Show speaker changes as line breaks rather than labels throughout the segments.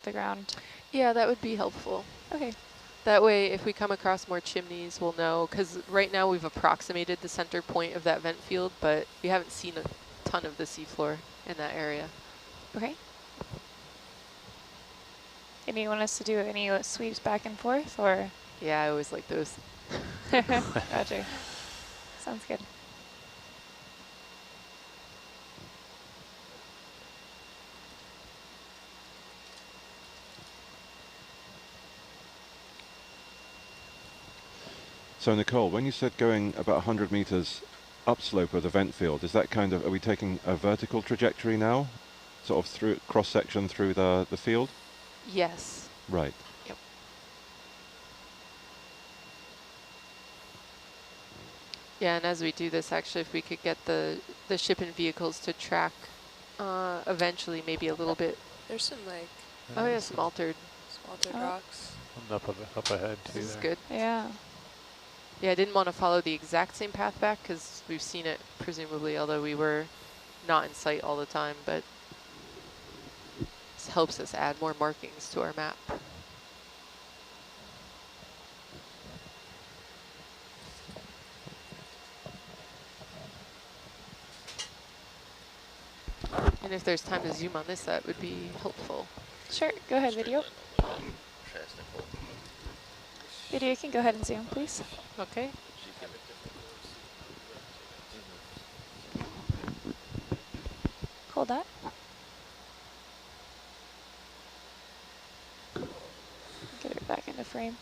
the ground?
Yeah, that would be helpful.
Okay.
That way, if we come across more chimneys, we'll know, because right now we've approximated the center point of that vent field, but we haven't seen a ton of the seafloor in that area.
Okay. And you want us to do any sweeps back and forth, or?
Yeah, I always like those.
Gotcha. Sounds good.
So Nicole, when you said going about 100 meters upslope of the vent field, is that kind of, are we taking a vertical trajectory now? Sort of through cross-section through the field?
Yes.
Right.
Yep. Yeah, and as we do this, actually, if we could get the ship and vehicles to track eventually maybe a little bit.
There's some like
Oh yeah, some altered
rocks.
Up ahead too.
This is
there.
good.
Yeah.
Yeah, I didn't want to follow the exact same path back because we've seen it presumably, although we were not in sight all the time, but this helps us add more markings to our map. And if there's time to zoom on this, that would be helpful.
Sure. Go ahead, video. Video, you can go ahead and zoom, please.
Okay.
Hold that. Get it back into frame.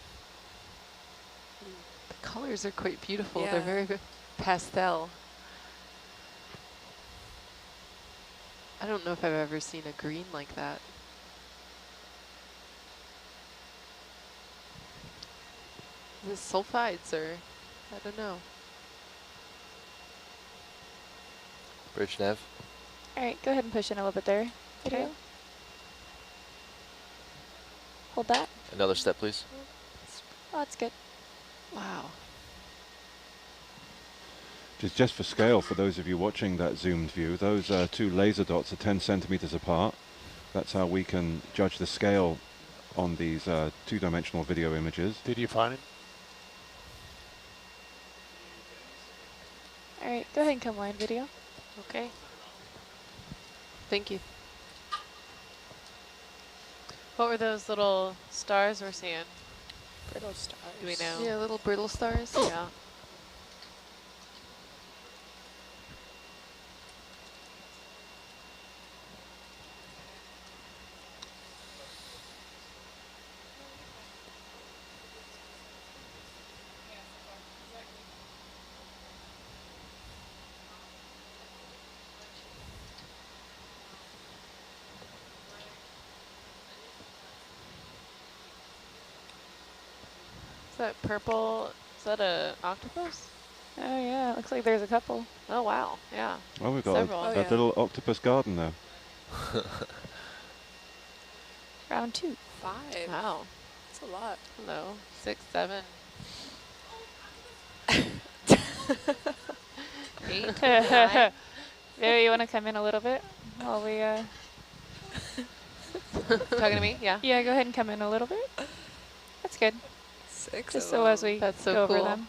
The colors are quite beautiful.
Yeah.
They're very pastel. I don't know if I've ever seen a green like that. Is this sulfides or I don't know.
Bridge nav.
All right, go ahead and push in a little bit there. Video.
Okay.
Hold that.
Another step, please.
Oh, that's good.
Wow.
Just for scale, for those of you watching that zoomed view, those two laser dots are 10 centimeters apart. That's how we can judge the scale on these two-dimensional video images.
Did you find him?
All right, go ahead and come line, video.
Okay. Thank you.
What were those little stars we're seeing?
Brittle stars.
Do we know?
Yeah, little brittle stars.
Yeah. Is that purple? Is that a octopus?
Oh yeah, looks like there's a couple.
Oh wow, yeah.
Oh, we've got
Several.
a
Oh, yeah.
little octopus garden there.
Round 2.
5.
Wow.
That's a lot.
Hello. 6, 7. 8, 9.
There, you want to come in a little bit while we
Talking to me? Yeah.
yeah, go ahead and come in a little bit. That's good.
6
Just
of
so as
them.
we
That's so
go over
cool.
them.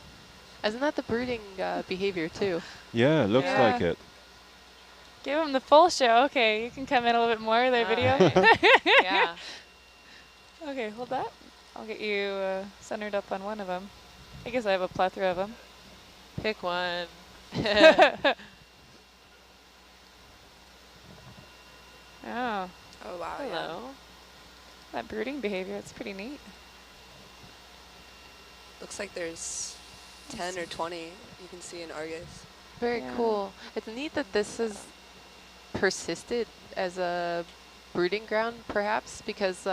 Isn't that the brooding behavior too?
Yeah, looks
Yeah.
like it.
Give them the full show. Okay, you can come in a little bit more. Their video.
Alright. Yeah.
Okay, hold that. I'll get you centered up on one of them. I guess I have a plethora of them.
Pick one.
Oh,
Oh, wow. Yeah.
Hello.
that brooding behavior, it's pretty neat.
Looks like there's 10 or 20 you can see in Argus.
Very
Yeah.
cool. It's neat that this has persisted as a brooding ground, perhaps, because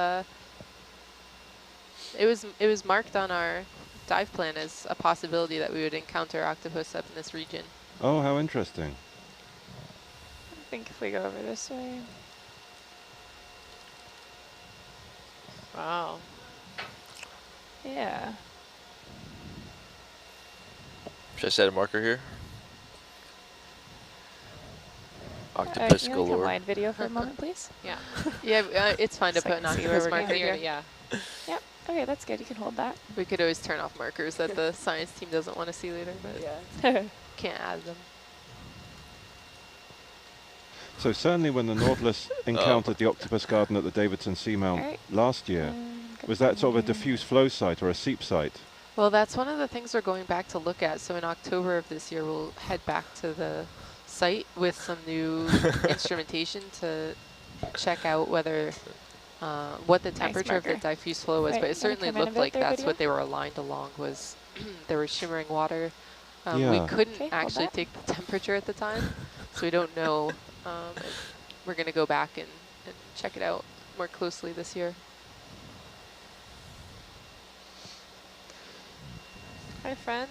it was marked on our dive plan as a possibility that we would encounter octopus up in this region.
Oh, how interesting.
I think if we go over this way.
Wow.
Yeah.
Should I set a marker here? Octopus
you want to come
galore.
wide video for a moment, please?
Yeah.
Yeah, it's fine to
So I
put an
can see where
octopus
we're
marker
going.
here.
Yeah.
Yep. Okay, that's good. You can hold that.
We could always turn off markers that the science team doesn't want to see later, but
Yeah.
can't add them.
So certainly when the Nautilus encountered the octopus garden at the Davidson Seamount
Alright.
last year, was that sort of a diffuse flow site or a seep site?
Well, that's one of the things we're going back to look at. So in October of this year, we'll head back to the site with some new instrumentation to check out whether what the temperature of the
marker.
diffuse flow was.
Right,
But it
wanna
certainly
come in a
looked
bit
like
there,
that's
video?
what they were aligned along was there was shimmering water. We
Yeah.
couldn't
Okay, hold
actually
that.
take the temperature at the time, so we don't know. We're going to go back and check it out more closely this year.
Hi, friends.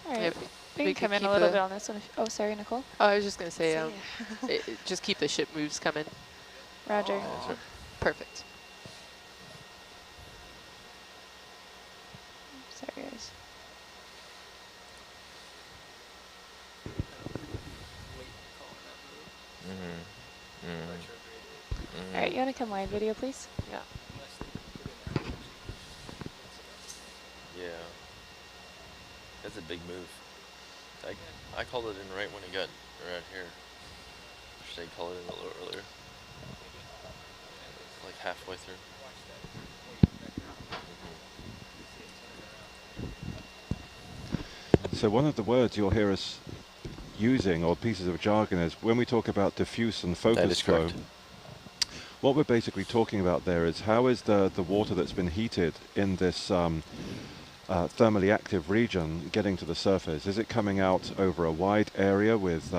Alright.
Yeah,
We
we
can come
could
in a
keep
little
the-
bit on this one. Oh, sorry, Nicole.
Oh, I was just going to say,
See
just keep the ship moves coming.
Roger.
Perfect.
Sorry, guys. Alright, you want to come wide video, please?
Yeah.
Yeah. That's a big move. I called it in right when it got right here. Should I call it in a little earlier? Like halfway through.
So one of the words you'll hear us using, or pieces of jargon, is when we talk about diffuse and
That
focus
is
flow.
correct.
What we're basically talking about there is how is the water that's been heated in this thermally active region getting to the surface? Is it coming out over a wide area with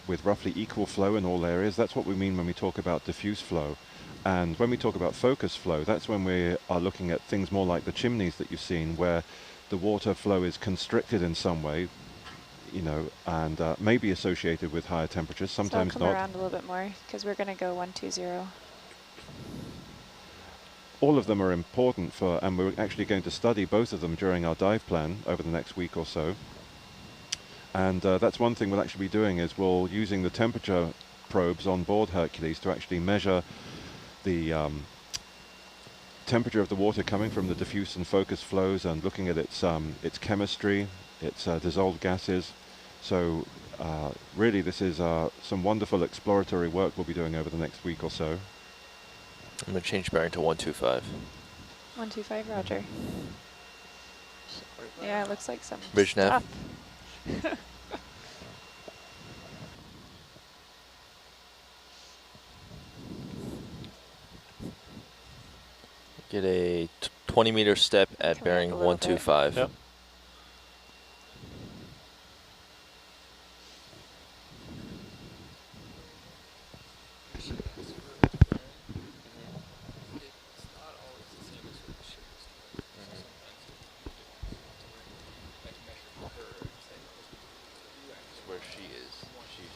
with roughly equal flow in all areas? That's what we mean when we talk about diffuse flow. And when we talk about focus flow, that's when we are looking at things more like the chimneys that you've seen, where the water flow is constricted in some way, you know, and may be associated with higher temperatures, sometimes
so I'll come
not.
around a little bit more because we're going to go 120.
All of them are important for, and we're actually going to study both of them during our dive plan over the next week or so. And that's one thing we'll actually be doing is we'll using the temperature probes on board Hercules to actually measure the temperature of the water coming from the diffuse and focus flows and looking at its chemistry, its dissolved gases. So really this is some wonderful exploratory work we'll be doing over the next week or so.
I'm going to change bearing to 125.
125, roger. Yeah, it looks like some
Bridge nav.
stuff.
Get a 20-meter step at
Coming
bearing
up a little bit.
125.
Yep.
Where she is. She's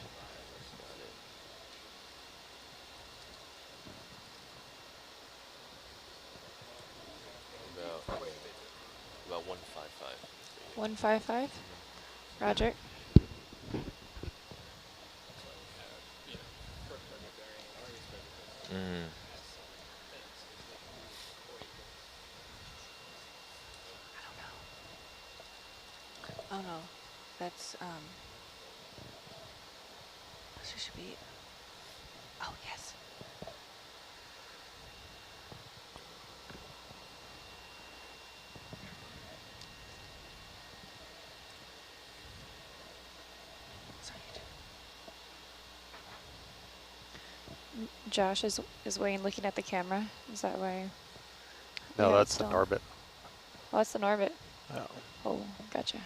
about 155.
155, roger.
Oh no, that's she should be. Oh yes. Sorry.
Josh, is Wayne looking at the camera? Is that why?
No,
Yeah,
that's
it's
an
still-
orbit.
Oh, that's an orbit.
Oh.
Oh, gotcha.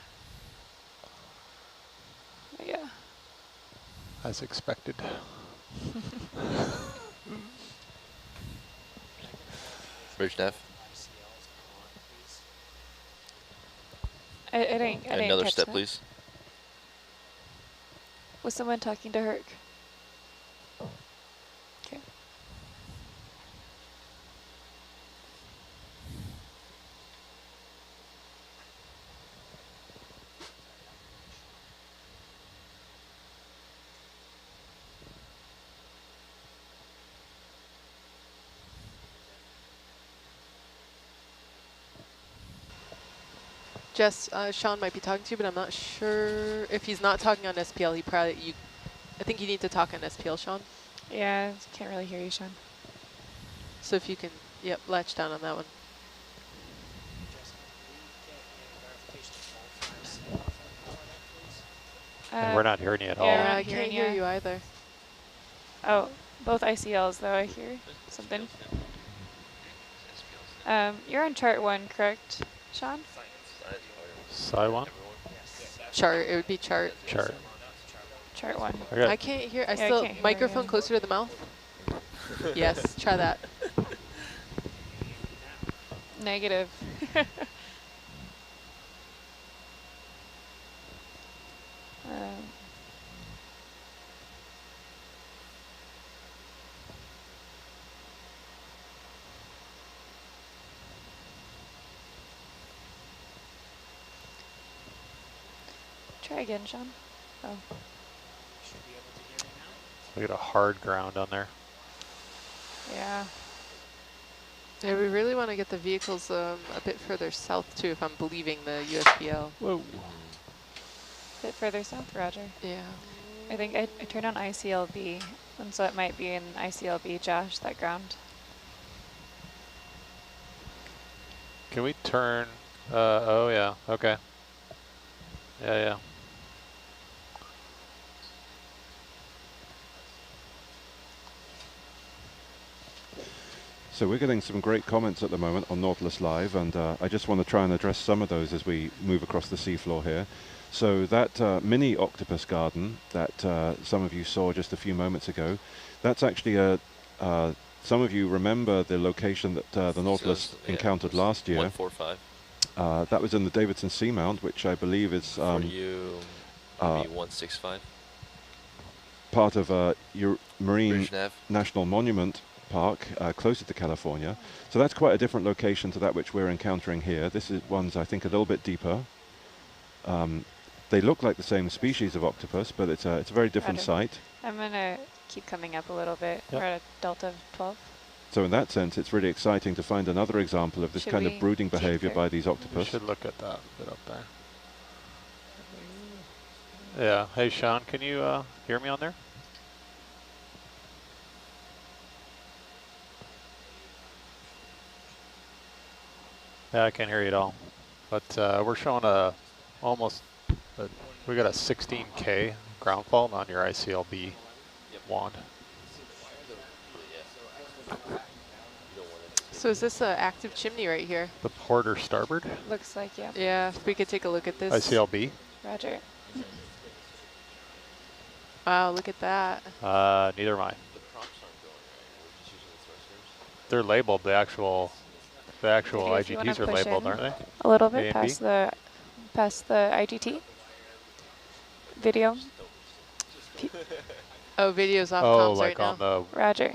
Yeah.
As expected.
Bridge nav.
I didn't
Another
catch
step,
that.
please.
Was someone talking to Herc? Okay.
Jess, Sean might be talking to you, but I'm not sure. If he's not talking on SPL, he probably, I think you need to talk on SPL, Sean.
Yeah, can't really hear you, Sean.
So if you can, yep, latch down on that one.
And we're not hearing you at all.
Yeah, we're
Yeah,
not
I can't
hearing
hear
ya.
you either.
Oh, both ICLs though, I hear something. You're on chart 1, correct, Sean?
Sci one?
Chart, it would be chart.
Chart.
Chart 1.
I can't hear, I
Yeah, I
still,
can't hear
microphone
you.
closer to the mouth? Yes, try that.
Negative. Try again, Sean. Oh.
We got a hard ground on there.
Yeah.
Yeah, we really want to get the vehicles a bit further south too, if I'm believing the USBL.
Whoa.
A bit further south, Roger.
Yeah.
I think I turned on ICLB, and so it might be in ICLB, Josh, that ground.
Can we turn? Oh yeah. Okay. Yeah.
So we're getting some great comments at the moment on Nautilus Live, and I just want to try and address some of those as we move across the seafloor here. So that mini octopus garden that some of you saw just a few moments ago, that's actually some of you remember the location that the Nautilus encountered last year.
145.
That was in the Davidson Seamount, which I believe is
For you, maybe 165.
part of your Marine
British Nav.
National Monument Park, closer to California. So that's quite a different location to that which we're encountering here. This is one's, I think, a little bit deeper. They look like the same species of octopus, but it's a very different site.
I'm going to keep coming up a little bit.
Yep.
We're at a delta of 12.
So in that sense, it's really exciting to find another example of this
Should
kind of
we
brooding
keep
behavior
it?
by these
We
octopus.
should look at that bit up there. Yeah. Hey, Sean, can you hear me on there? Yeah, I can't hear you at all. But we're showing we got a 16K ground fault on your ICLB wand.
So is this an active chimney right here?
The port or starboard?
Looks like, yeah.
Yeah, if we could take a look at this.
ICLB?
Roger.
Wow, look at that.
Neither am I.
The props aren't going right. We're just using the thrusters.
They're labeled. The actual
Maybe if you wanna
IGTs are
push
labeled,
in
aren't they?
a little
A
bit
and
past
B?
the IGT video.
Oh, video's off
Oh,
comms
like
right
on
now.
the
Roger.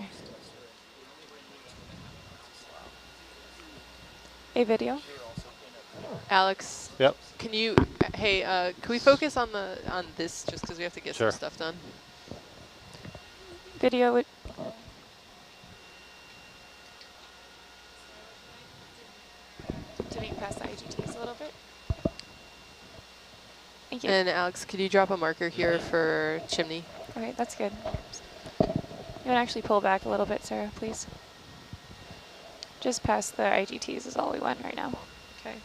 A video.
Alex,
Yep.
can you, hey, can we focus on this just because we have to get
Sure.
some stuff done?
Video would. Continuing past the IGTs a little bit. Thank you.
And Alex, could you drop a marker here for chimney?
Okay, that's good. You want to actually pull back a little bit, Sarah, please? Just past the IGTs is all we want right now.
Okay.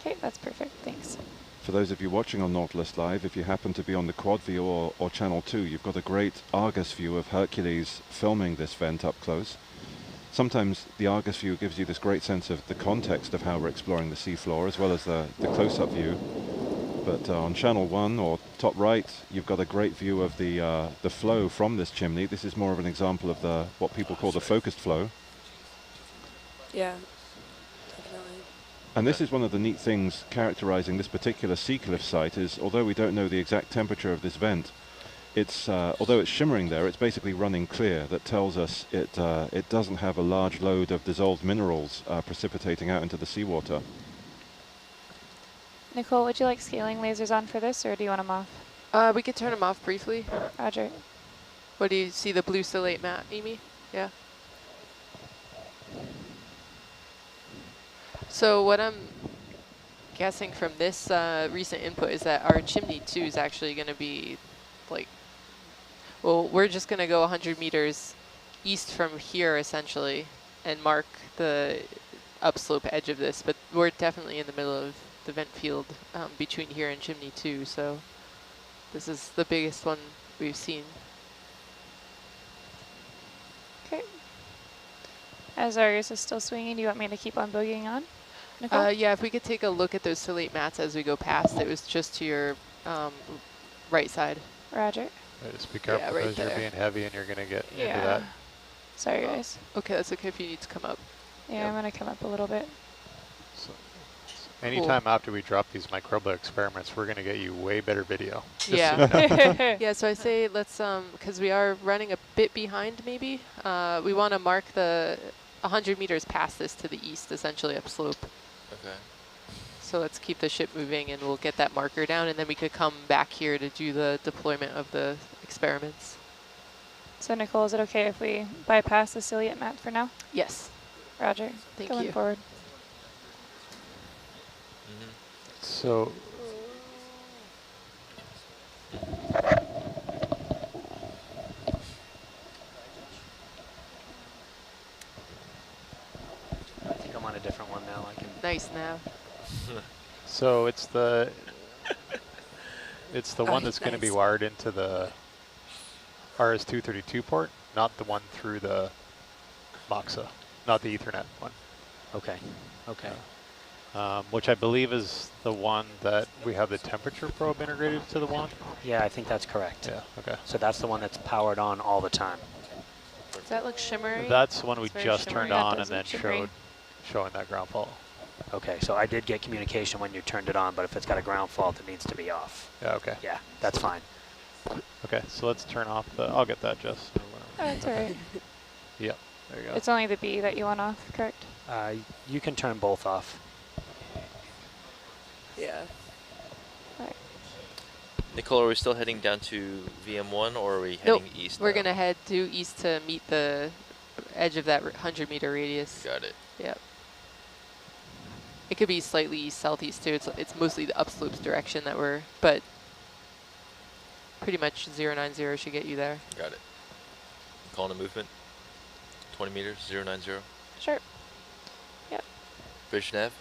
Okay, that's perfect. Thanks.
For those of you watching on Nautilus Live, if you happen to be on the quad view or channel 2, you've got a great Argus view of Hercules filming this vent up close. Sometimes the Argus view gives you this great sense of the context of how we're exploring the seafloor, as well as the close-up view. But on channel 1 or top right, you've got a great view of the flow from this chimney. This is more of an example of what people call the focused flow.
Yeah, definitely.
And this is one of the neat things characterizing this particular sea cliff site is, although we don't know the exact temperature of this vent, it's although it's shimmering there, it's basically running clear. That tells us it doesn't have a large load of dissolved minerals precipitating out into the seawater.
Nicole, would you like scaling lasers on for this, or do you want them off?
We could turn them off briefly.
Roger.
What do you see, the blue stellate map, Amy? Yeah. So what I'm guessing from this recent input is that our chimney 2 is actually going to be like, well, we're just going to go 100 meters east from here essentially and mark the upslope edge of this, but we're definitely in the middle of the vent field between here and chimney 2, so this is the biggest one we've seen.
Okay. As Argus is still swinging, do you want me to keep on boogieing on, Nicole?
Yeah, if we could take a look at those ciliate mats as we go past. It was just to your right side.
Roger.
Just be careful
right
because you're
there.
being heavy and you're going to get into
Yeah.
that.
Sorry, guys.
Okay, that's okay if you need to come up.
Yeah, I'm going to come up a little bit.
So, anytime after we drop these microbial experiments, we're going to get you way better video. Just so you know.
Yeah, so I say let's, because we are running a bit behind maybe, we want to mark the 100 meters past this to the east, essentially upslope.
Okay.
So let's keep the ship moving and we'll get that marker down and then we could come back here to do the deployment of the experiments.
So Nicole, is it okay if we bypass the ciliate mat for now?
Yes.
Roger.
Thank
Going
you.
forward.
So,
I think I'm on a different one now. I can.
Nice nav.
so it's the one that's going to be
nice.
wired into the RS-232 port, not the one through the Moxa, not the Ethernet one.
Okay. Okay.
Which I believe is the one that we have the temperature probe integrated to the one.
Yeah, I think that's correct.
Yeah, okay.
So that's the one that's powered on all the time.
Does that look shimmery?
That's the one we
It's very
just
shimmery.
turned
That
on
does
and then
look shimmery.
showing that ground fault.
Okay, so I did get communication when you turned it on, but if it's got a ground fault, it needs to be off.
Yeah, okay.
Yeah, that's fine.
Okay, so let's turn off the, I'll get that, Jess.
Oh, that's all right.
Yep, there you go.
It's only the B that you want off, correct?
You can turn both off.
Yeah.
Nicole, are we still heading down to VM1 or are we
Nope,
heading east?
we're
now?
going to head due east to meet the edge of that 100 meter radius.
Got it.
Yep. It could be slightly east-southeast too. It's mostly the upslopes direction that we're, but pretty much 090 should get you there.
Got it. Calling a movement. 20 meters, 090.
Sure. Yep.
Bridge nav.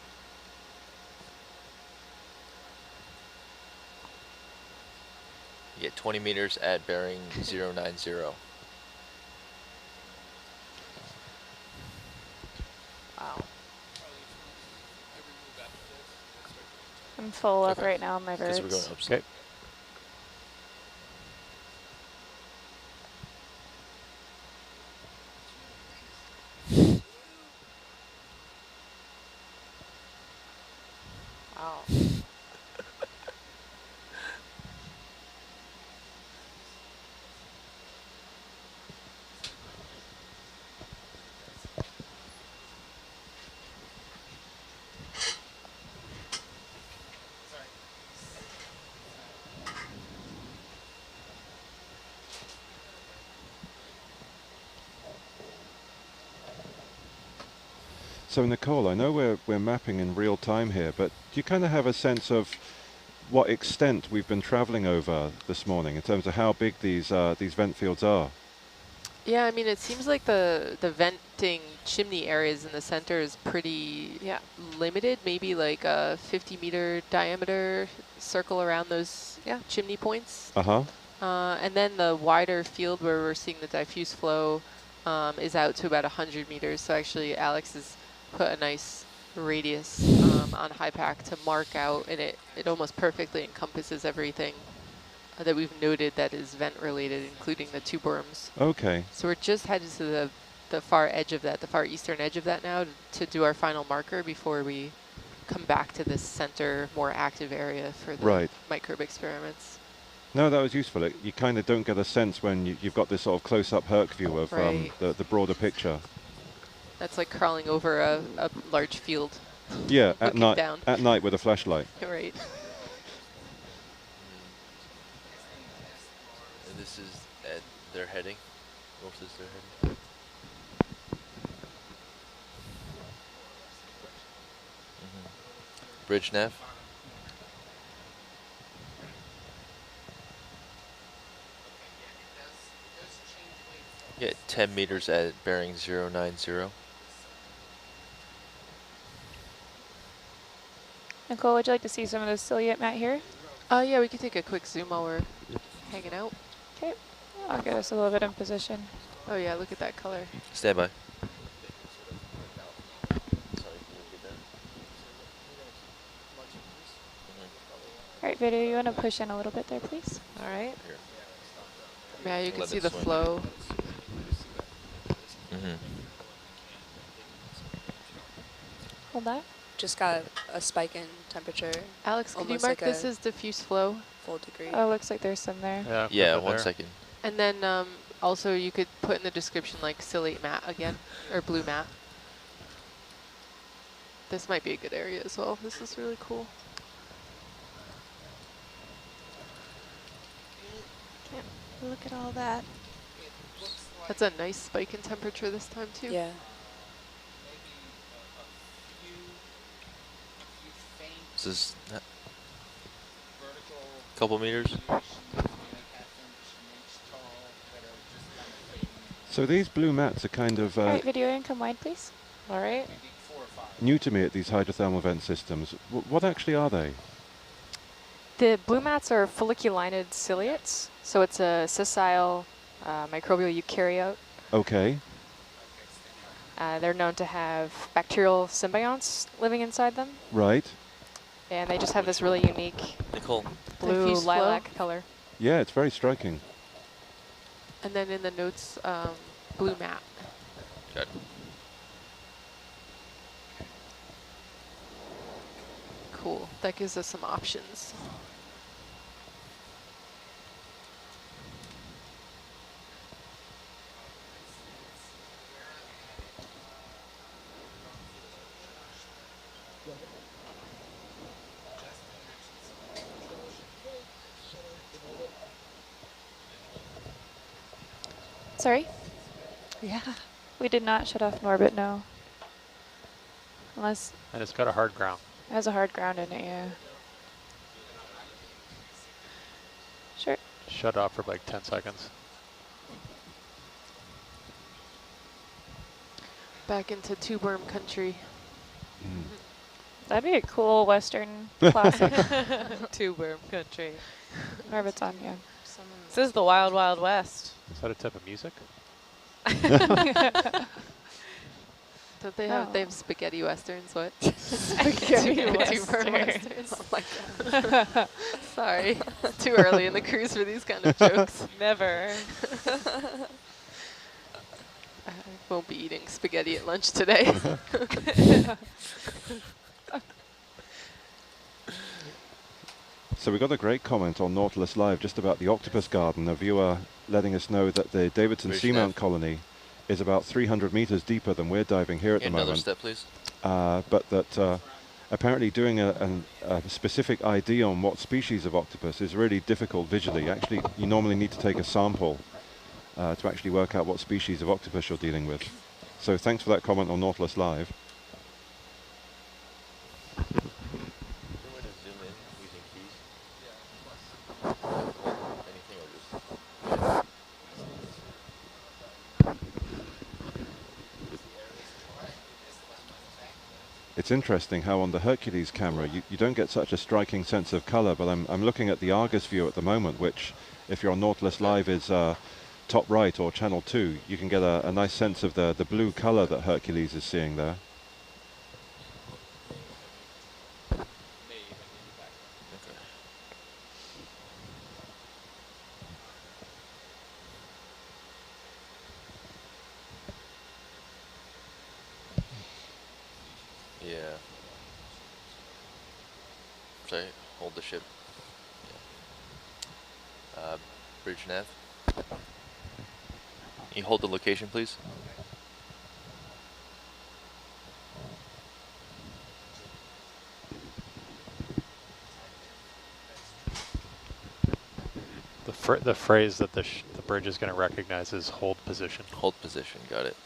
You get 20 meters at bearing 090.
Wow.
I'm full up
Okay.
right now on my
Because
birds.
we're going upslope.
Okay.
Wow.
So Nicole, I know we're mapping in real time here, but do you kind of have a sense of what extent we've been traveling over this morning in terms of how big these vent fields are?
Yeah, I mean, it seems like the venting chimney areas in the center is pretty limited, maybe like a 50-meter diameter circle around those chimney points.
Uh-huh.
And then the wider field where we're seeing the diffuse flow is out to about 100 meters. So actually, Alex has put a nice radius on HYPACK to mark out, and it almost perfectly encompasses everything that we've noted that is vent-related, including the two berms.
Okay.
So we're just headed to the far edge of that, the far eastern edge of that now to do our final marker before we come back to this center, more active area for the microbe experiments.
No, that was useful. You kind of don't get a sense when you've got this sort of close-up Herc view of the broader picture.
That's like crawling over a large field.
Yeah, at night.
Down.
At night with a flashlight.
Right.
And this is at their heading. North is their heading. Bridge nav. Yeah, 10 meters at bearing 090.
Nicole, would you like to see some of the ciliate mat here?
Yeah, we can take a quick zoom while we're hanging out.
Okay, I'll get us a little bit in position.
Oh yeah, look at that color.
Stand by.
All right, video, you want to push in a little bit there, please?
All right.
Yeah, you can
Let
see
it
the
swing.
flow.
Hold that.
Just got a spike in temperature,
Alex, could you
Almost
mark
like
this
a-
as diffuse flow?
full degree.
Oh, looks like there's some there.
Yeah,
Yeah,
flip it
1
there.
second.
And then also you could put in the description like ciliate mat again, or blue mat. This might be a good area as well. This is really cool.
Look at all that.
That's a nice spike in temperature this time too.
Yeah.
This is a couple meters.
So these blue mats are kind of
All right, video, and come wide, please.
All right.
new to me at these hydrothermal vent systems. What actually are they?
The blue mats are folliculinid ciliates, so it's a sessile microbial eukaryote.
Okay.
They're known to have bacterial symbionts living inside them,
Right.
and they just have this really unique
Nicole.
blue
Diffuse flow.
lilac color.
Yeah, it's very striking.
And then in the notes, blue mat.
Got it.
Cool. That gives us some options.
Sorry?
Yeah.
We did not shut off Norbit, no. Unless
And it's got a hard ground.
it has a hard ground in it, yeah. Sure.
Shut off for like 10 seconds.
Back into two-worm country.
That'd be a cool Western classic.
Two-worm country.
Norbit's on, yeah.
This is the Wild Wild West.
Is that a type of music?
Don't they have,
Oh.
they have spaghetti westerns, what?
Spaghetti
Two-worm
westerns.
westerns. Oh my god. Sorry, too early in the cruise for these kind of jokes.
Never.
I won't be eating spaghetti at lunch today.
So we got a great comment on Nautilus Live just about the octopus garden. A viewer letting us know that the Davidson
Bridge
Seamount
nav.
colony is about 300 meters deeper than we're diving here at the
Another
moment.
step, please.
But that apparently doing a specific ID on what species of octopus is really difficult visually. Actually, you normally need to take a sample to actually work out what species of octopus you're dealing with. So thanks for that comment on Nautilus Live.
Is there a way to zoom in using keys? Anything or just...
It's interesting how on the Hercules camera you don't get such a striking sense of color, but I'm looking at the Argus view at the moment, which if you're on Nautilus Live is top right or channel 2, you can get a nice sense of the blue color that Hercules is seeing there.
Yeah. Sorry, hold the ship. Yeah. Bridge nav. Can you hold the location, please?
The phrase that the bridge is going to recognize is hold position.
Hold position, got it.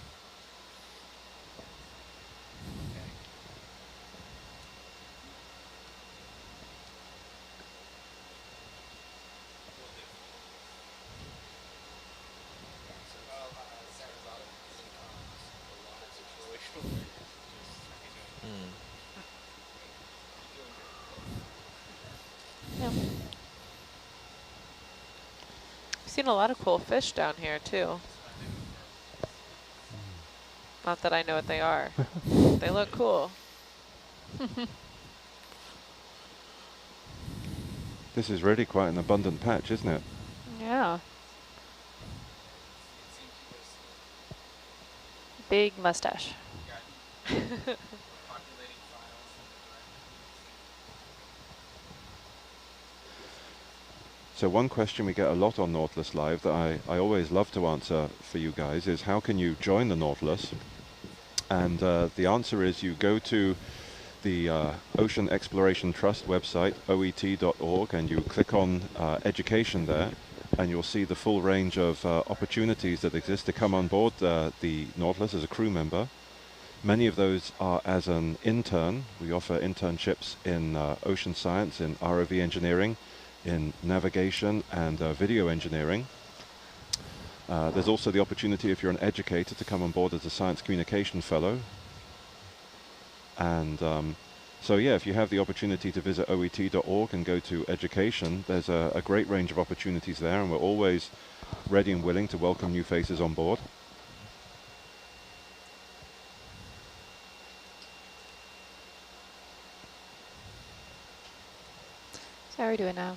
Seen a lot of cool fish down here too. Not that I know what they are. They look cool.
This is really quite an abundant patch, isn't it?
Yeah. Big mustache.
So one question we get a lot on Nautilus Live that I always love to answer for you guys is how can you join the Nautilus? And the answer is you go to the Ocean Exploration Trust website, oet.org, and you click on education there, and you'll see the full range of opportunities that exist to come on board the Nautilus as a crew member. Many of those are as an intern. We offer internships in ocean science, in ROV engineering, in navigation and video engineering. There's also the opportunity, if you're an educator, to come on board as a science communication fellow. And so yeah, if you have the opportunity to visit oet.org and go to education, there's a great range of opportunities there, and we're always ready and willing to welcome new faces on board.
So how are we doing now?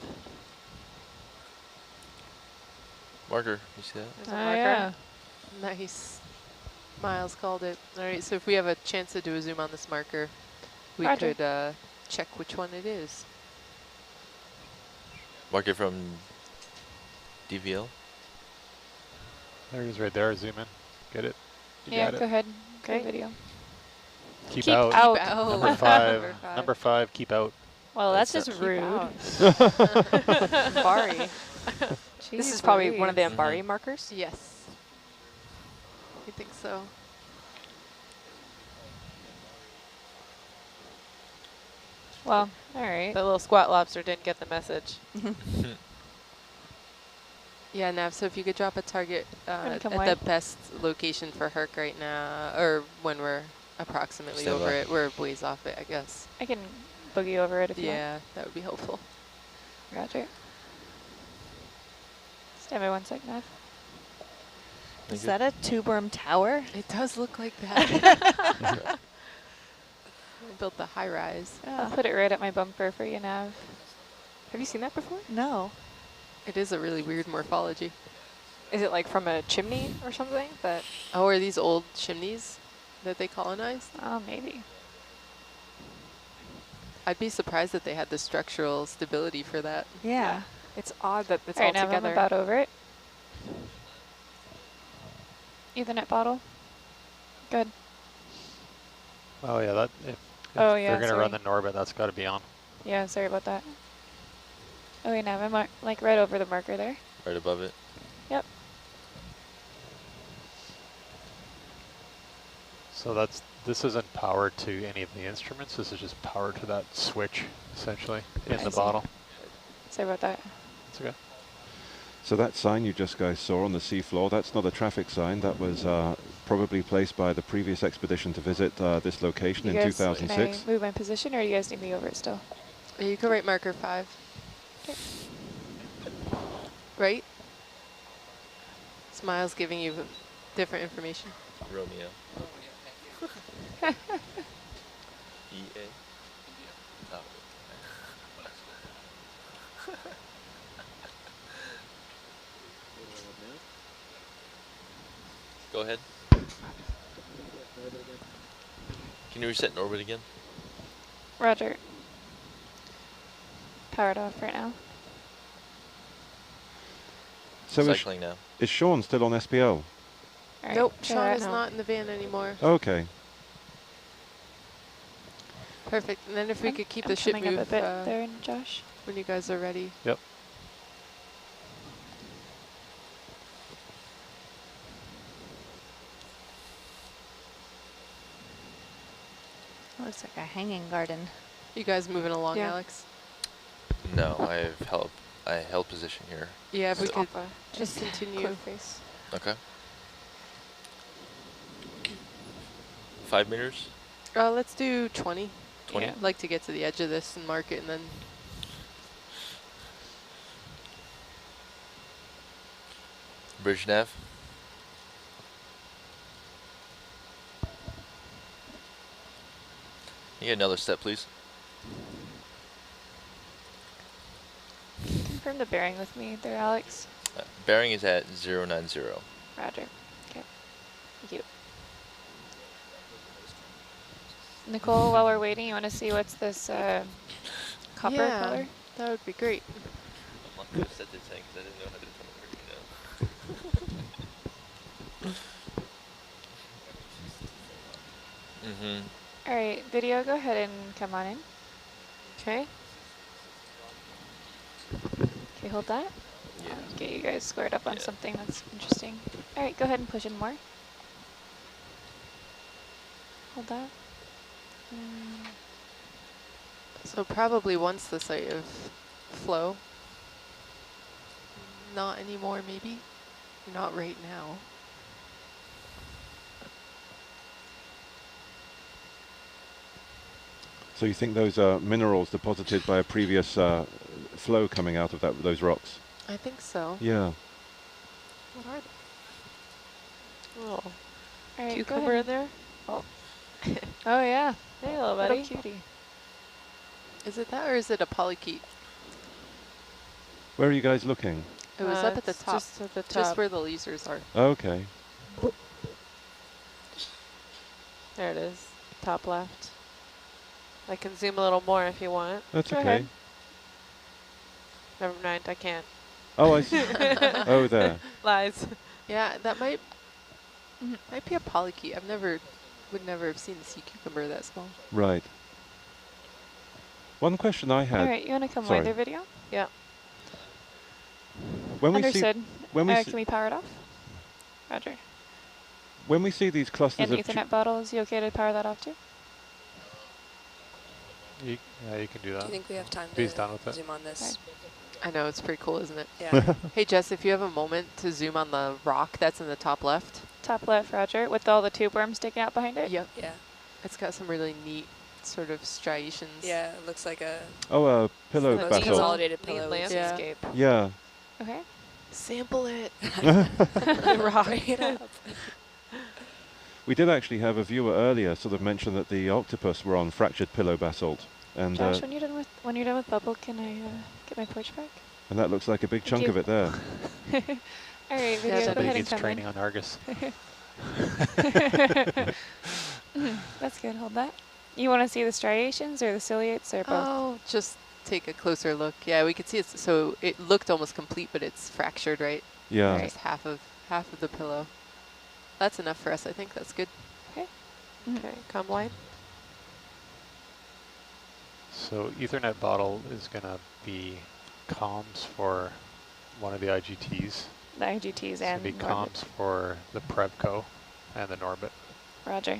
Marker, you see that?
There's a marker.
Yeah.
Nice. Miles called it. All right, so if we have a chance to do a zoom on this marker, we
Roger.
could check which one it is.
Marker from DVL.
There he is right there. Zoom in. Get it? You
Yeah,
got
go
it.
ahead.
Okay.
Go video.
Keep,
Keep
out.
out.
Number 5. Number 5, keep out.
Well, that's
That's
just
Keep
rude.
out.
Bari. This is probably one of the Bari markers.
Yes. I think so.
Well, all right.
The little squat lobster didn't get the message.
Yeah, Nav, so if you could drop a target
Gonna
at
come
the
wide.
best location for Herc right now, or when we're approximately
Stand
over
by.
it, we're ways off it, I guess.
I can boogie over it if you want.
Yeah, that would be helpful.
Roger. Stand by 1 sec, Nav.
Thank
Is
you.
that a tube-worm tower?
It does look like that. We built the high rise.
I'll put it right at my bumper for you, Nav.
Have you seen that before?
No.
It is a really weird morphology.
Is it like from a chimney or something? That
Oh, are these old chimneys that they colonized?
Oh, maybe.
I'd be surprised that they had the structural stability for that.
Yeah.
it's odd that it's
All
all
right, Nav, I'm
together.
about over it. Ethernet bottle. Good.
Oh yeah, that. If
Oh, yeah,
they're gonna run
sorry.
the Norbit, that's got to be on.
Yeah, sorry about that. Okay, Nav, I'm like right over the marker there.
Right above it.
Yep.
So this isn't power to any of the instruments. This is just power to that switch, essentially, in
I
the
see.
bottle.
Sorry about that.
It's okay.
So that sign you just guys saw on the seafloor, that's not a traffic sign. That was probably placed by the previous expedition to visit this location
You
in
guys,
2006.
Can I move my position, or you guys need me over it still?
You can write marker 5.
Okay.
Right? Smile's giving you different information.
Romeo. EA. Oh. Go ahead. Can you reset in orbit again?
Roger. Powered off right now.
So
Cycling now.
is Sean still on SPL?
All right,
Nope,
try
Sean
that
is
now.
not in the van anymore.
Okay.
Perfect. And then if we could keep
I'm
the ship
coming up
move
a bit there, Josh.
when you guys are ready.
Yep.
Looks like a hanging garden.
You guys moving along,
Yeah.
Alex?
No, I held position here.
Yeah, if we
So-
could
Alpha.
just continue.
Cliff face.
Okay. 5 meters?
Let's do 20.
20?
Yeah. I'd like to get to the edge of this and mark it, and then
Bridge nav. You get another step, please.
Confirm the bearing with me there, Alex.
Bearing is at 090.
Roger. Okay. Thank you. Nicole, while we're waiting, you want to see what's this copper
Yeah,
color?
that would be great.
I'm not going to set this thing because I didn't know how to turn it, you know.
All right, video, go ahead and come on in.
Okay.
Okay, hold that.
Yeah.
I'll get you guys squared up on something that's interesting. All right, go ahead and push in more. Hold that.
So probably once the site of flow. Not anymore, maybe. Not right now.
So you think those are minerals deposited by a previous flow coming out of those rocks?
I think so.
Yeah.
What are they?
Oh,
All right,
cucumber in there?
Oh. Oh yeah.
Hey, little
Little
buddy.
cutie.
Is it that or is it a polychaete?
Where are you guys looking?
It was up at the
It's
top.
just at the top.
Just where the lasers are.
Okay.
There it is, top left. I can zoom a little more if you want.
That's
Go
okay.
ahead. Never mind, I can't.
Oh, I see. Oh, there.
Lies.
Yeah, that might be a polychaete. Would never have seen a sea cucumber that small.
Right. One question I had.
All right, you want to come
Sorry.
wider video?
Yeah.
When we
Understood.
when we
Can we power it off? Roger.
when we see these clusters
And the
of
Ethernet bottle, is you okay to power that off too?
Yeah, you can do that.
Do you think we have time
He's
to
done with it.
zoom on this?
I know, it's pretty cool, isn't it?
Yeah.
Hey, Jess, if you have a moment to zoom on the rock that's in the top left.
Top left, Roger, with all the tube worms sticking out behind it?
Yep.
Yeah.
It's got some really neat sort of striations.
Yeah, it looks like a
Oh, pillow
Those
basalt.
consolidated
Neat
pillows.
landscape.
Yeah.
Okay.
Sample it.
The rock.
Bring it up.
We did actually have a viewer earlier sort of mention that the octopus were on fractured pillow basalt, and
Josh, when you're done with bubble, can I get my torch back?
and that looks like a big
Thank
chunk
you.
of it there.
All right, video, go
Somebody
ahead and
needs
come
training
in.
on Argus.
That's good, hold that. You want to see the striations or the ciliates or both?
Oh, just take a closer look. Yeah, we could see it. So it looked almost complete, but it's fractured, right?
Yeah.
Just half of the pillow. That's enough for us, I think. That's good.
Okay.
Okay, come wide.
So Ethernet bottle is going to be comms for one of the IGTs.
The IGTs
It's
and
going to be
Norbit.
comms for the Prevco and the Norbit.
Roger.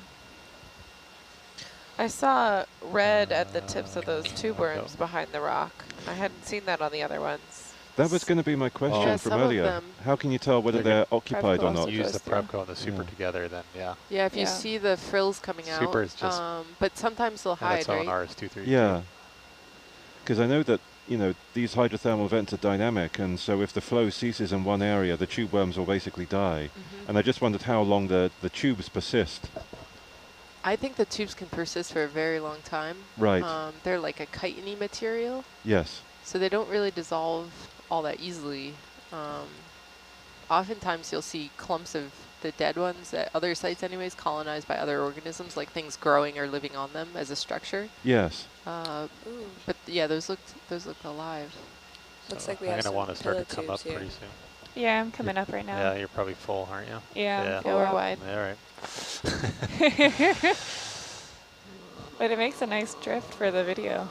I saw red at the tips of those tube
okay.
worms behind the rock. I hadn't seen that on the other ones.
That was going to be my question
Yeah,
from
some of
earlier.
them.
How can you tell whether they're occupied or
Prevco
not?
also
Use the
goes through.
Prevco and the Super
Yeah.
together, then yeah.
Yeah, if you
Yeah.
see the frills coming out.
Super is just
but sometimes they'll
on
hide,
its own
right?
RS-232.
Yeah. Because I know that, you know, these hydrothermal vents are dynamic, and so if the flow ceases in one area, the tube worms will basically die. And I just wondered how long the tubes persist.
I think the tubes can persist for a very long time.
Right.
They're like a chitiny material,
Yes.
so they don't really dissolve all that easily. Oftentimes you'll see clumps of the dead ones at other sites anyways, colonized by other organisms, like things growing or living on them as a structure.
Yes.
Ooh,
But yeah, those looked alive.
looks
So
like we
I'm
have
going to
some
want to start
pillow
to come up
tubes here.
pretty soon.
Yeah, I'm coming up right now.
Yeah, you're probably full, aren't you?
Yeah,
Yeah.
I'm full
We're
up.
wide.
All right.
But it makes a nice drift for the video.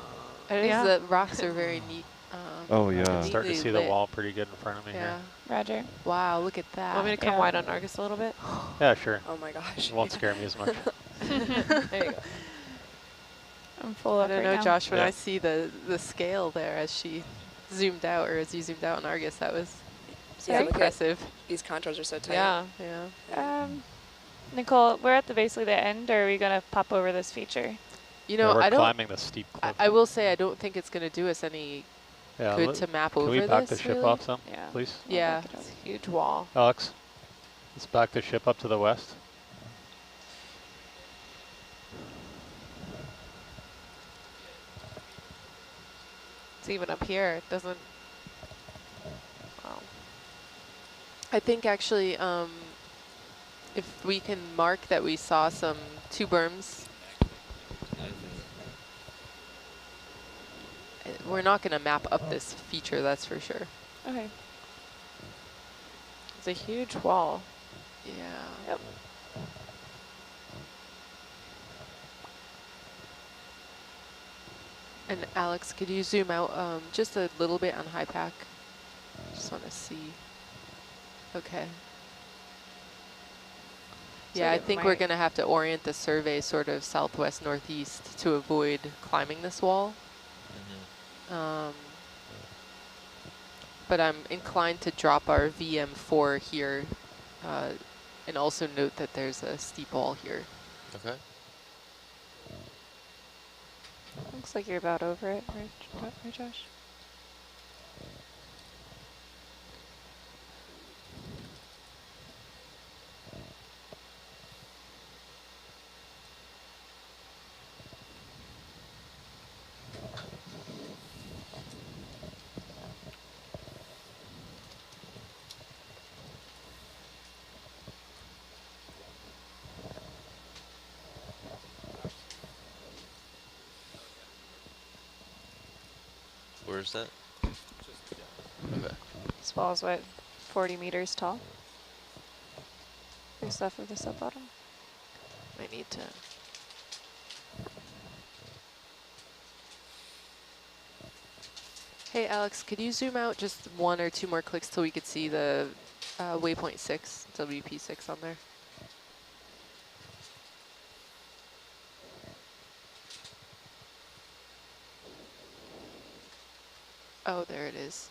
It is,
Yeah.
the rocks are very neat.
Oh,
I
yeah.
can start to
neatly
see the
lit.
wall pretty good in front of me
Yeah.
Roger.
Wow, look at that.
Want me to come
Yeah.
wide on Argus a little bit?
here. Yeah, sure.
Oh my gosh.
It won't scare me as much.
There you go.
I'm full
I
up
don't
right
know,
now.
Josh, when
Yeah.
I see the scale there as she zoomed out, or as you zoomed out on Argus, that was
Yeah, look at
impressive.
these contours are so tight.
Yeah.
Yeah.
Nicole, we're at basically the end, or are we going to pop over this feature?
You
Yeah,
know,
we're
I don't.
climbing the steep cliff.
I will say I don't think it's going to do us any
Yeah,
good to map
can
over
we
this,
back the ship
really.
off some,
Yeah.
please?
We'll
Yeah.
back it up.
It's a huge wall.
Alex, let's back the ship up to the west.
It's even up here. It doesn't. Wow.
I think actually, if we can mark that we saw some 2 berms, we're not going to map up this feature, that's for sure.
Okay.
It's a huge wall.
Yeah.
Yep.
And Alex, could you zoom out just a little bit on high pack? Just want to see. Okay. Yeah, I think we're going to have to orient the survey sort of southwest-northeast to avoid climbing this wall. But I'm inclined to drop our VM4 here and also note that there's a steep wall here.
Okay.
Looks like you're about over it, right, Josh?
Where is that? Okay.
This wall is what, 40 meters tall? Based off of the sub-bottom?
I need to.
Hey, Alex, could you zoom out just 1 or 2 more clicks till we could see the waypoint 6, WP6 on there? Oh, there it is.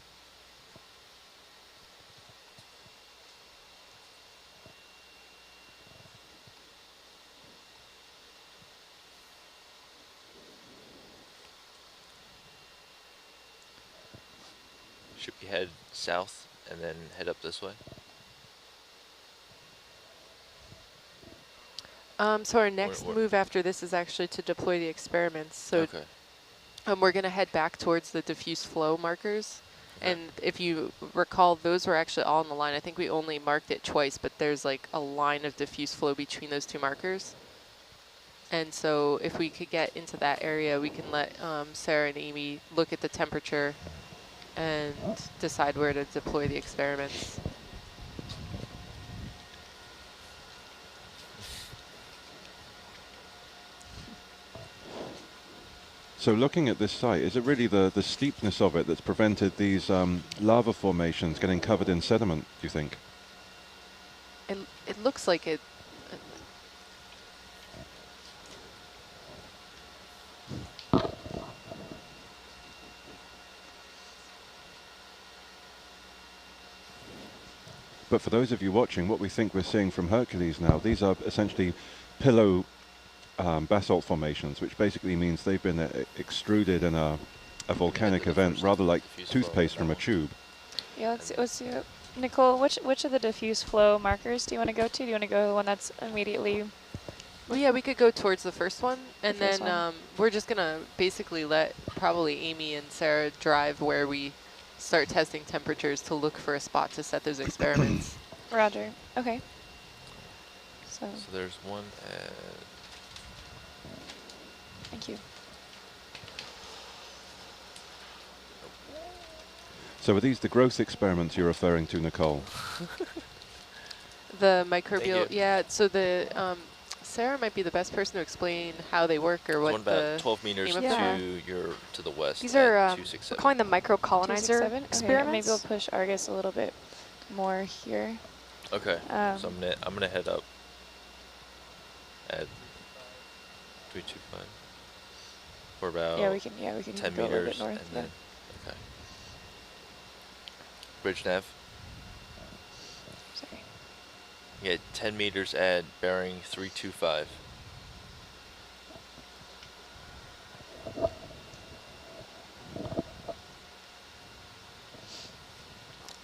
Should we head south and then head up this way?
So our next move after this is actually to deploy the experiments. So
Okay.
we're going to head back towards the diffuse flow markers.
Okay.
And if you recall, those were actually all on the line. I think we only marked it twice, but there's like a line of diffuse flow between those 2 markers. And so if we could get into that area, we can let Sarah and Amy look at the temperature and decide where to deploy the experiments.
So looking at this site, is it really the steepness of it that's prevented these lava formations getting covered in sediment, do you think?
It looks like it.
But for those of you watching, what we think we're seeing from Hercules now, these are essentially pillow basalt formations, which basically means they've been extruded in a volcanic event, rather like toothpaste from a tube.
Yeah, let's see. Nicole, which of the diffuse flow markers do you want to go to? Do you want to go to the one that's immediately?
Well, yeah, we could go towards the first one, and
first
then
one.
we're just gonna basically let probably Amy and Sarah drive where we start testing temperatures to look for a spot to set those experiments.
Roger. Okay. So
there's one at...
Thank you.
So are these the growth experiments you're referring to, Nicole?
The microbial, yeah, so the, Sarah might be the best person to explain how they work or what
one about 12 meters to the west.
These are, we're
267.
calling them microcolonizer
267?
experiments.
Okay, maybe we'll push Argus a little bit more here.
Okay, so I'm gonna head up at 325 for about
we can
10
go a little
meters
bit north.
and then okay. Bridge nav.
Sorry.
Yeah, 10 meters at bearing 325.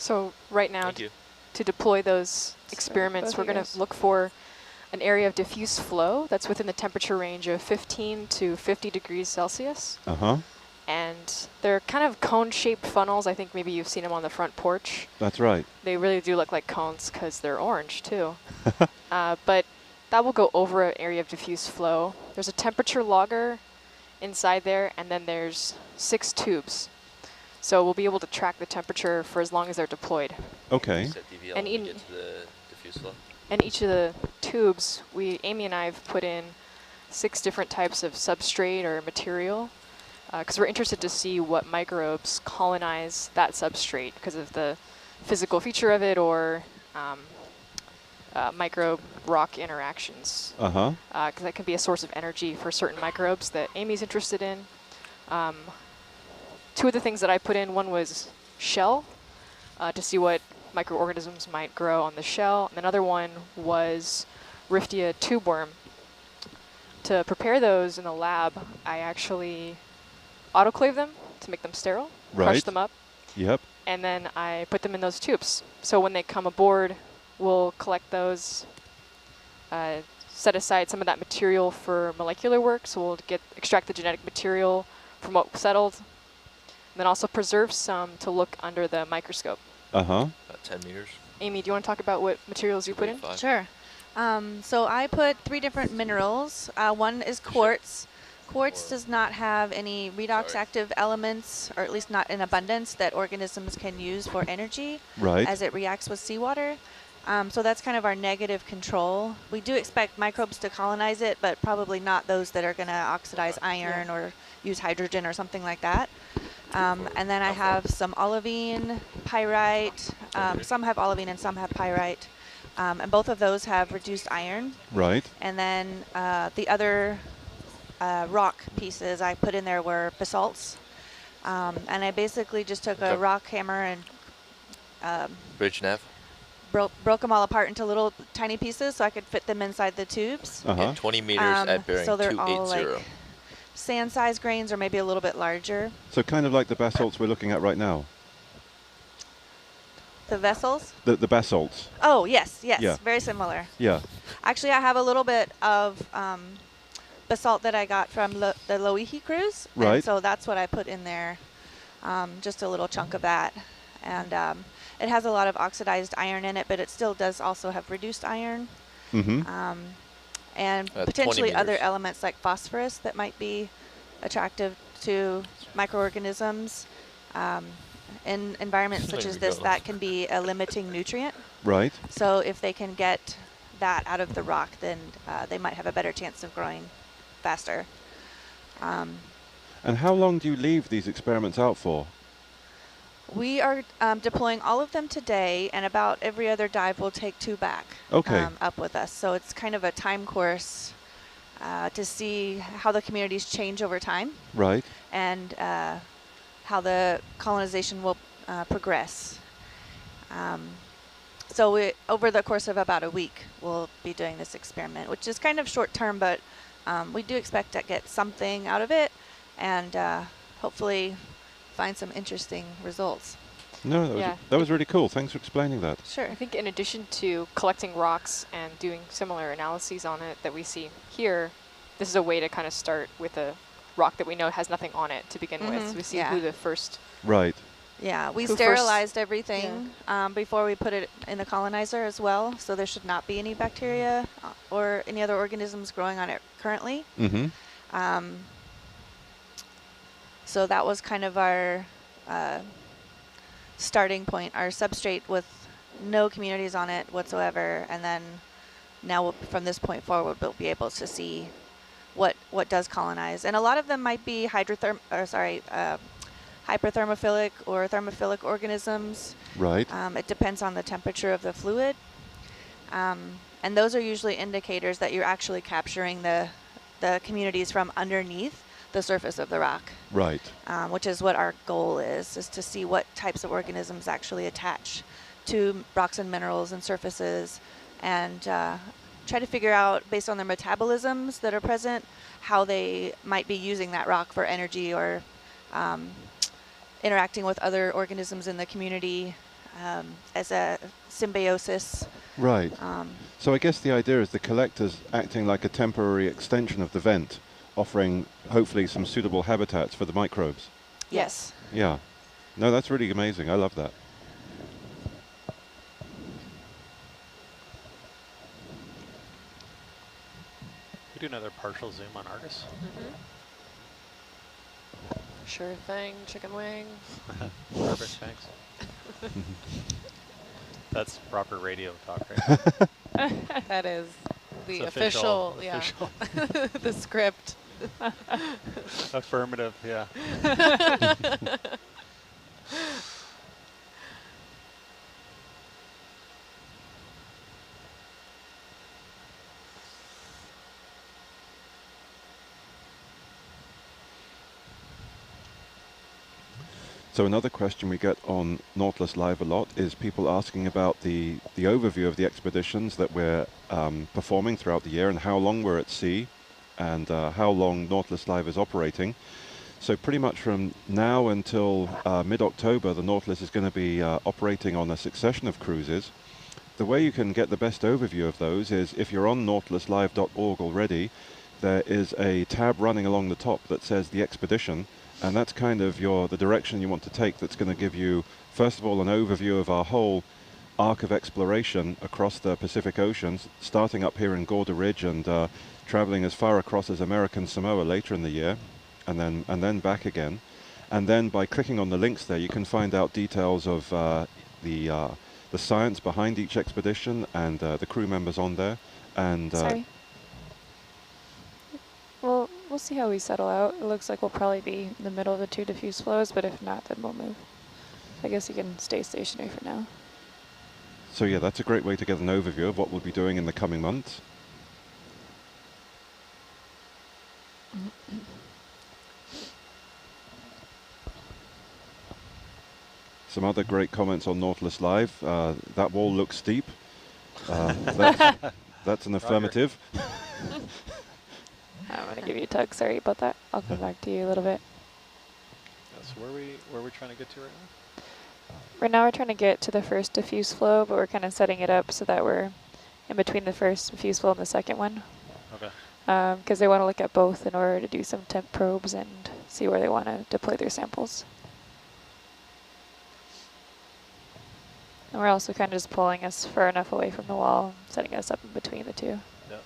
So right now,
Thank you.
to deploy those experiments, we're going to look for an area of diffuse flow that's within the temperature range of 15 to 50 degrees Celsius.
Uh-huh.
And they're kind of cone-shaped funnels. I think maybe you've seen them on the front porch.
That's right.
They really do look like cones because they're orange too. But that will go over an area of diffuse flow. There's a temperature logger inside there, and then there's 6 tubes. So we'll be able to track the temperature for as long as they're deployed.
Okay.
Set DVL
And
when we get to the diffuse flow.
In each of the tubes, Amy and I have put in 6 different types of substrate or material because we're interested to see what microbes colonize that substrate because of the physical feature of it or microbe-rock interactions.
Uh-huh.
Because that can be a source of energy for certain microbes that Amy's interested in. 2 of the things that I put in, one was shell to see what microorganisms might grow on the shell. And another one was Riftia tubeworm. To prepare those in the lab, I actually autoclave them to make them sterile, crush them up,
Yep.
and then I put them in those tubes. So when they come aboard, we'll collect those, set aside some of that material for molecular work, so we'll extract the genetic material from what settled, and then also preserve some to look under the microscope.
Uh-huh.
About 10 meters.
Amy, do you want to talk about what materials you put in?
Sure. So I put 3 different minerals. One is quartz. Quartz does not have any redox active elements, or at least not in abundance, that organisms can use for energy as it reacts with seawater. So that's kind of our negative control. We do expect microbes to colonize it, but probably not those that are going to oxidize iron or use hydrogen or something like that. And then I have some olivine, pyrite. Some have olivine and some have pyrite. And both of those have reduced iron.
Right.
And then the other rock pieces I put in there were basalts. And I basically just took a rock hammer and
Bridge nav.
broke them all apart into little tiny pieces so I could fit them inside the tubes.
Okay, 20 meters at bearing
so they're
280.
all like sand-sized grains or maybe a little bit larger.
So kind of like the basalts we're looking at right now.
The vessels?
The basalts.
Oh, yes,
Yeah.
very similar.
Yeah.
Actually, I have a little bit of basalt that I got from the Loihi cruise.
Right.
And so that's what I put in there, just a little chunk of that. And it has a lot of oxidized iron in it, but it still does also have reduced iron.
Mm-hmm.
And potentially other elements like phosphorus that might be attractive to microorganisms. In environments such as this, that can be a limiting nutrient.
Right.
So if they can get that out of the rock, then they might have a better chance of growing faster.
And how long do you leave these experiments out for?
We are deploying all of them today, and about every other dive we'll take 2 back up with us. So it's kind of a time course to see how the communities change over time.
Right.
And how the colonization will progress. So over the course of about a week, we'll be doing this experiment, which is kind of short term, but we do expect to get something out of it and hopefully find some interesting results.
No, that was really cool. Thanks for explaining that.
Sure.
I think in addition to collecting rocks and doing similar analyses on it that we see here, this is a way to kind of start with a rock that we know has nothing on it to begin with. So we see who the first...
Right.
Yeah, we sterilized everything before we put it in the colonizer as well, so there should not be any bacteria or any other organisms growing on it currently.
Mm-hmm.
So that was kind of our starting point, our substrate with no communities on it whatsoever, and then now from this point forward we'll be able to see what does colonize. And a lot of them might be hyperthermophilic or thermophilic organisms.
Right.
It depends on the temperature of the fluid. And those are usually indicators that you're actually capturing the communities from underneath the surface of the rock.
Right.
Which is what our goal is to see what types of organisms actually attach to rocks and minerals and surfaces, and try to figure out, based on their metabolisms that are present, how they might be using that rock for energy or interacting with other organisms in the community as a symbiosis.
Right. So I guess the idea is the collector's acting like a temporary extension of the vent, offering hopefully some suitable habitats for the microbes.
Yes.
Yeah. No, that's really amazing. I love that.
We do another partial zoom on Argus.
Sure thing, chicken wing.
Perfect, thanks. That's proper radio talk, right?
That is the
It's
official,
official.
yeah, the script.
Affirmative, yeah.
So another question we get on Nautilus Live a lot is people asking about the overview of the expeditions that we're performing throughout the year and how long we're at sea and how long Nautilus Live is operating. So pretty much from now until mid-October, the Nautilus is going to be operating on a succession of cruises. The way you can get the best overview of those is if you're on nautiluslive.org already, there is a tab running along the top that says the expedition. And that's kind of the direction you want to take. That's going to give you, first of all, an overview of our whole arc of exploration across the Pacific Oceans, starting up here in Gorda Ridge and traveling as far across as American Samoa later in the year, and then back again. And then by clicking on the links there, you can find out details of the science behind each expedition and the crew members on there. And
Sorry. Well, we'll see how we settle out. It looks like we'll probably be in the middle of the two diffuse flows, but if not, then we'll move. I guess you can stay stationary for now.
so yeah, that's a great way to get an overview of what we'll be doing in the coming months. Some other great comments on Nautilus Live. That wall looks steep. That's an affirmative.
I'm going to give you a tug. Sorry about that. I'll come back to you a little bit.
So where are we trying to get to right now?
Right now we're trying to get to the first diffuse flow, but we're kind of setting it up so that we're in between the first diffuse flow and the second one.
Okay.
Because they want to look at both in order to do some temp probes and see where they want to deploy their samples. And we're also kind of just pulling us far enough away from the wall, setting us up in between the two.
Yep.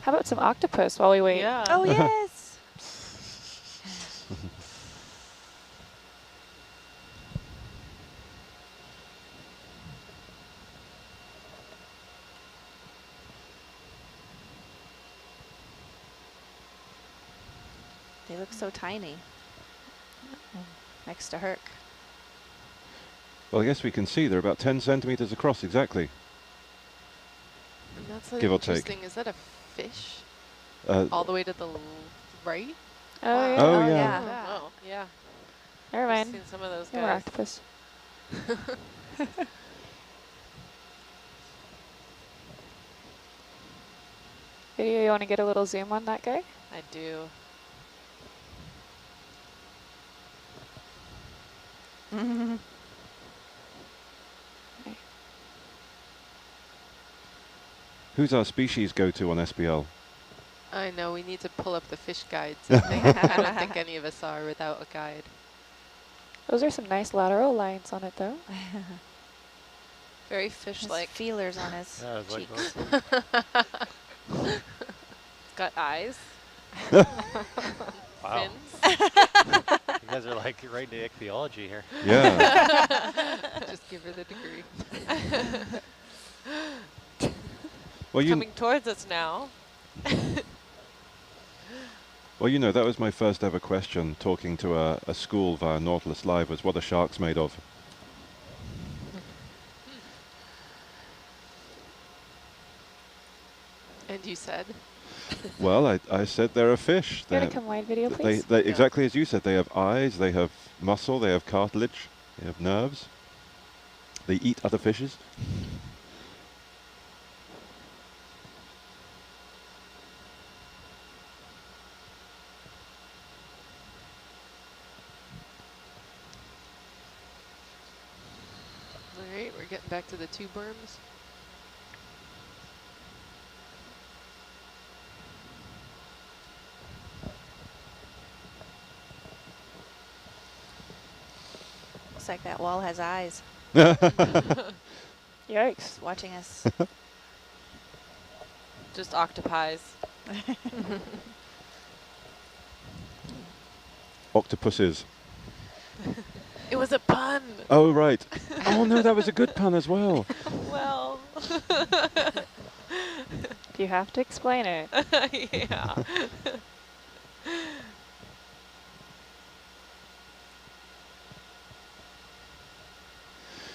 How about some octopus while we wait?
Yeah.
Oh, yes. They look so tiny next to Herc.
Well, I guess we can see they're about 10 centimeters across exactly.
And that's
Give or take.
interesting. Is that a fish?
Uh,
All the way to the right?
Oh,
Wow.
yeah.
Oh, yeah.
Yeah.
Oh, yeah.
Never
I've
mind.
seen some of those
They were
guys.
octopus. Video, you want to get a little zoom on that guy?
I do.
Who's our species go-to on SBL?
I know, we need to pull up the fish guides. I don't think any of us are without a guide.
Those are some nice lateral lines on it, though.
Very
There's
fish-like.
feelers on his
Yeah, it's like
cheeks.
It's got eyes.
Wow.
Fins.
You guys are like right into ichthyology here.
Yeah.
Just give her the degree.
Well,
Coming towards us now.
well, you know, that was my first ever question talking to a school via Nautilus Live was what are sharks made of?
And you said?
Well, I said they're a fish.
You want
They're-
to come wide video, please?
they exactly as you said, they have eyes, they have muscle, they have cartilage, they have nerves. They eat other fishes.
We're getting back to the tube worms.
Looks like that wall has eyes.
Yikes.
It's watching us.
Just octopies.
Octopuses.
It was a pun.
Oh, right. Oh, no, that was a good pun as well.
Well.
You have to explain it.
Yeah.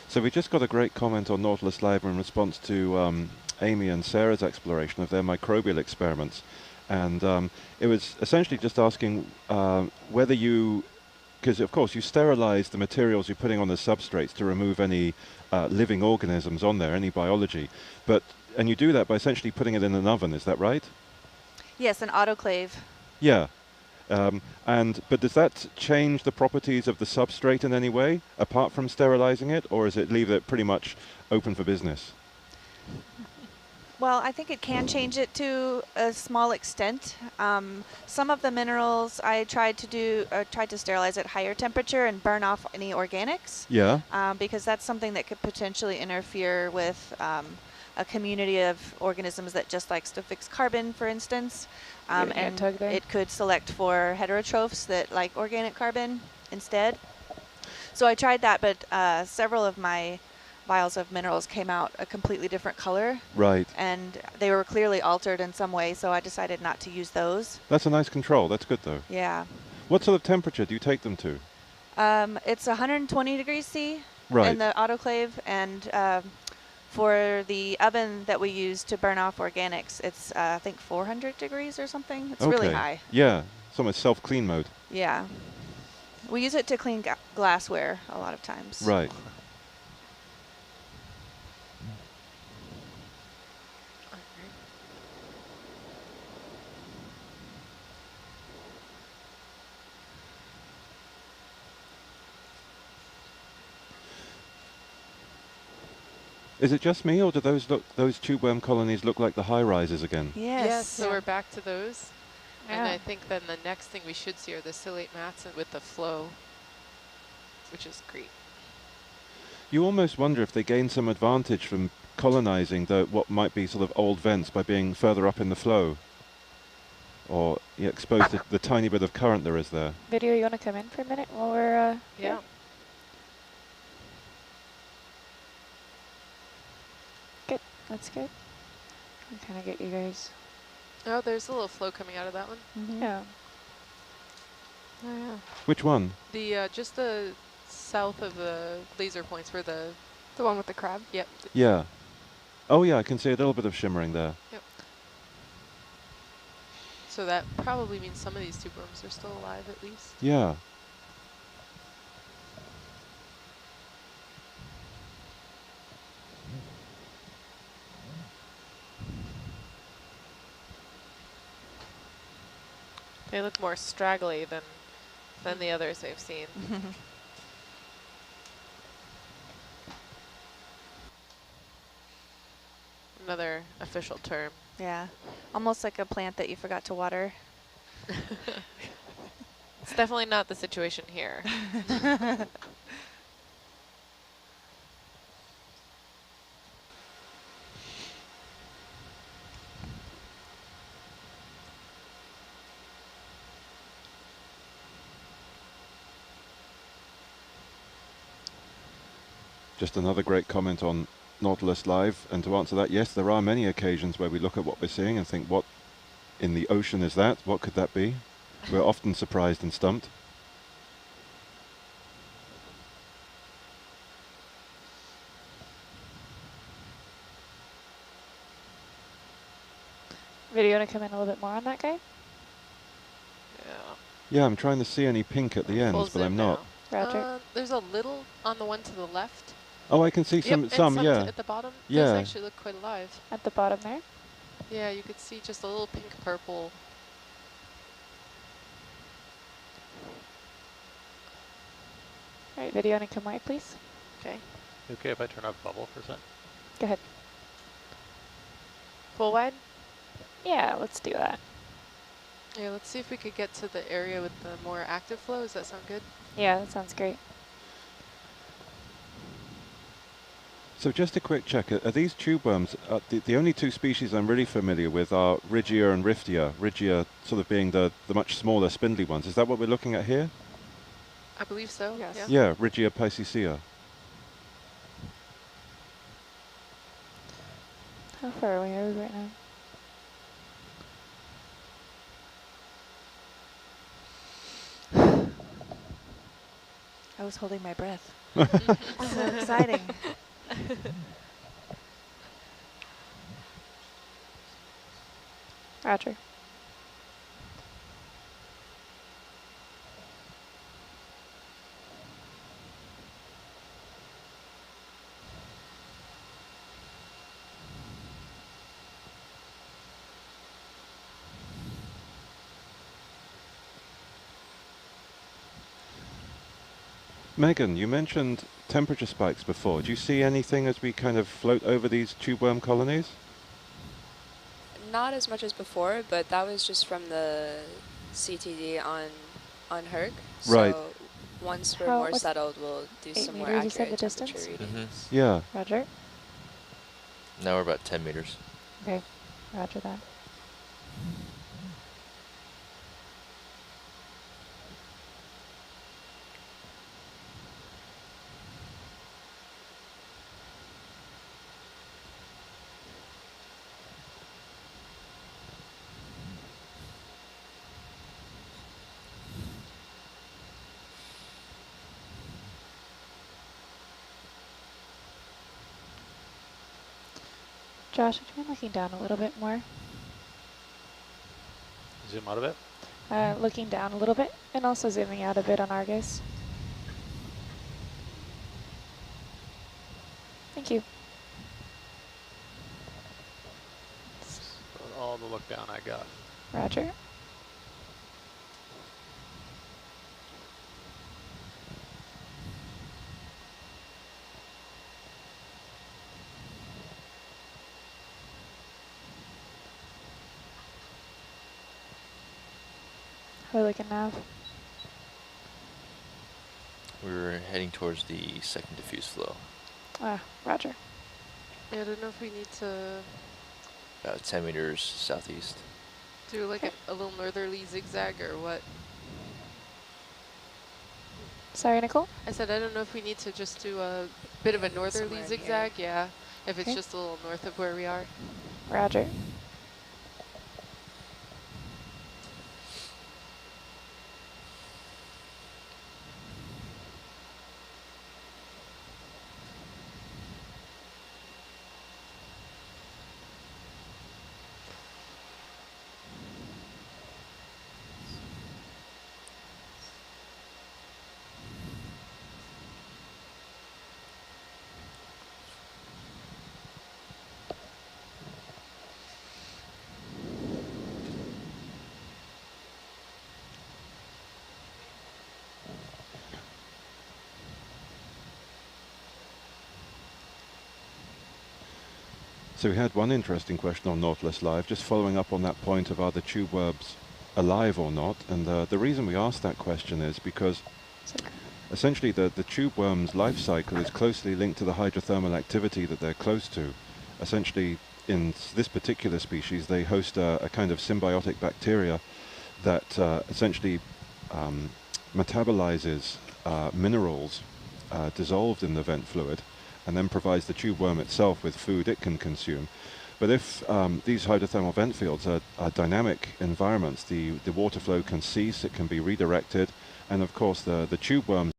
So we just got a great comment on Nautilus Live in response to Amy and Sarah's exploration of their microbial experiments. And it was essentially just asking whether you, because of course you sterilize the materials you're putting on the substrates to remove any living organisms on there, any biology. And you do that by essentially putting it in an oven, is that right?
Yes, an autoclave.
Yeah. But does that change the properties of the substrate in any way, apart from sterilizing it, or does it leave it pretty much open for business?
Well, I think it can change it to a small extent. Some of the minerals I tried to sterilize at higher temperature and burn off any organics.
Yeah.
Because that's something that could potentially interfere with a community of organisms that just likes to fix carbon, for instance. And it could select for heterotrophs that like organic carbon instead. So I tried that, but several of my vials of minerals came out a completely different color. Right. And they were clearly altered in some way, so I decided not to use those.
That's a nice control. That's good, though.
Yeah.
What sort of temperature do you take them to?
It's 120 degrees C
right.
in the autoclave, and for the oven that we use to burn off organics, it's I think 400 degrees or something. It's really high.
Yeah, it's almost self-clean mode.
Yeah. We use it to clean glassware a lot of times.
Right. Is it just me, or do those tube worm colonies look like the high rises again?
Yes.
So we're back to those. And I think then the next thing we should see are the ciliate mats with the flow, which is great.
You almost wonder if they gain some advantage from colonizing what might be sort of old vents by being further up in the flow, or exposed to the tiny bit of current there is there.
Video, you want to come in for a minute while we're
yeah.
Good. That's good. I'll kind of get you guys.
Oh, there's a little flow coming out of that one.
Mm-hmm. Yeah.
Oh yeah.
Which one?
The just the south of the laser points where the
one with the crab.
Yep.
Yeah. Oh yeah, I can see a little bit of shimmering there.
Yep. So that probably means some of these tube worms are still alive at least.
Yeah.
They look more straggly than the others I've seen. Another official term.
Yeah, almost like a plant that you forgot to water.
It's definitely not the situation here.
Just another great comment on Nautilus Live, and to answer that, yes, there are many occasions where we look at what we're seeing and think, what in the ocean is that? What could that be? We're often surprised and stumped.
Video, want to come in a little bit more on that guy?
Yeah.
Yeah, I'm trying to see any pink at the ends, but I'm not.
Roger.
There's a little on the one to the left.
Oh, I can see some, yeah.
At the bottom,
yeah.
those actually look quite alive.
At the bottom there?
Yeah, you could see just a little pink purple.
All right, video, want to come white, please?
Okay.
Okay, if I turn off bubble for a second?
Go ahead.
Full wide?
Yeah, let's do that.
Yeah, let's see if we could get to the area with the more active flow. Does that sound good?
Yeah, that sounds great.
So just a quick check, are these tube worms, the only two species I'm really familiar with are Rigia and Riftia, Rigia sort of being the much smaller spindly ones. Is that what we're looking at here?
I believe so.
Yes.
Yeah.
Yeah, Rigia piscicea.
How far away are we right now?
I was holding my breath. So exciting.
Roger.
Megan, you mentioned temperature spikes before. Do you see anything as we kind of float over these tube worm colonies?
Not as much as before, but that was just from the CTD on Herc.
Right.
So once we're
How-
more
what's
settled, we'll do
8
some more
meters, you said,
accurate
the
temperature
distance?
readings.
Yeah.
Roger.
Now we're about 10 meters.
Okay, roger that. Josh, would you mind looking down a little bit more?
Zoom out a bit.
Looking down a little bit, and also zooming out a bit on Argus. Thank you.
All the look down I got.
Roger. How are we looking now?
We're heading towards the second diffuse flow.
Ah, roger.
Yeah, I don't know if we need to
About 10 meters southeast.
do like a little northerly zigzag or what.
Sorry, Nicole?
I said I don't know if we need to just do a bit of a northerly
Somewhere in
zigzag. Yeah, if it's
Okay.
just a little north of where we are.
Roger.
So we had one interesting question on Nautilus Live, just following up on that point of are the tube worms alive or not. And the reason we asked that question is because essentially the tube worm's life cycle is closely linked to the hydrothermal activity that they're close to. Essentially, in this particular species, they host a kind of symbiotic bacteria that essentially metabolizes minerals dissolved in the vent fluid, and then provides the tube worm itself with food it can consume. But if these hydrothermal vent fields are dynamic environments, the water flow can cease, it can be redirected, and of course the tube worms